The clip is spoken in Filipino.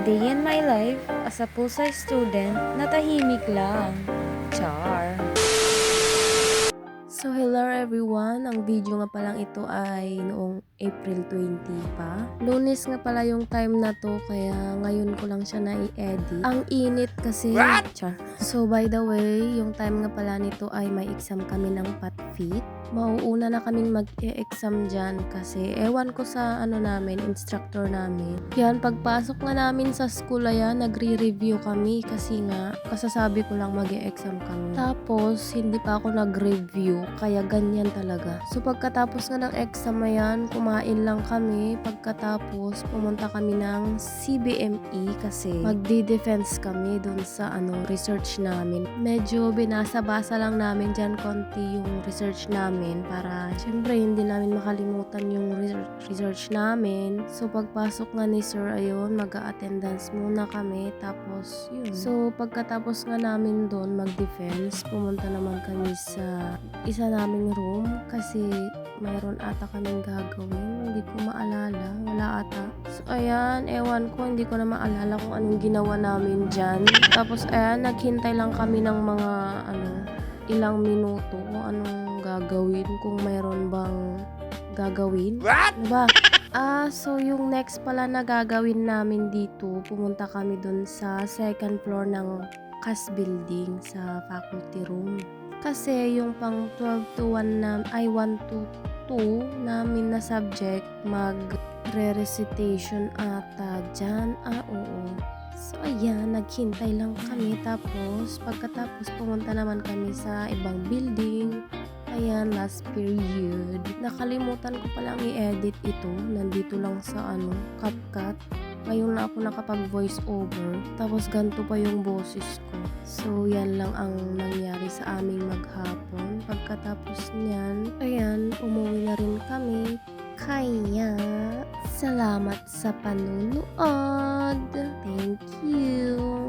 day in my life as a full-size student na tahimik lang. Char. So hello everyone, ang video nga palang ito ay noong April 20 pa. Lunes nga pala yung time na to kaya ngayon ko lang siya na-i-edit. Ang init kasi. Char. So by the way, yung time nga pala nito ay may exam kami ng PAT-FIT. Mauuna na kaming mag-e-exam dyan kasi ewan ko sa instructor namin. Yan, pagpasok nga namin sa school ayan, nagre-review kami kasi nga kasasabi ko lang mag-e-exam kami. Tapos, hindi pa ako nag-review kaya ganyan talaga. So pagkatapos nga ng exam ayan, kumain lang kami. Pagkatapos, pumunta kami ng CBME kasi magdi-defense kami dun sa research namin. Medyo binasa-basa lang namin dyan konti yung research namin para syempre hindi namin makalimutan yung research namin. So pagpasok nga ni sir ayun, mag-a-attendance muna kami tapos yun. So pagkatapos nga namin doon mag-defense, pumunta naman kami sa isa naming room kasi mayroon ata kaming gagawin. Hindi ko maalala. Wala ata. So ayan, ewan ko, hindi ko na maalala kung anong ginawa namin dyan. Tapos ayan, naghintay lang kami ng mga ilang minuto kung anong gagawin, kung mayroon bang gagawin. Ano ba? So yung next pala na gagawin namin dito, pumunta kami dun sa second floor ng CAS building sa faculty room. Kasi yung pang 12 to 1 1 to 2 namin na subject, mag-recitation ata dyan. Oo. So ayan, naghintay lang kami tapos pagkatapos pumunta naman kami sa ibang building. Ayan, last period. Nakalimutan ko palang i-edit ito. Nandito lang sa CapCut. Ngayon na ako nakapag-voice over. Tapos ganito pa yung boses ko. So yan lang ang nangyari sa aming maghapon. Pagkatapos niyan, ayan, umuwi na rin kami. Kaya, salamat sa panunood. Thank you.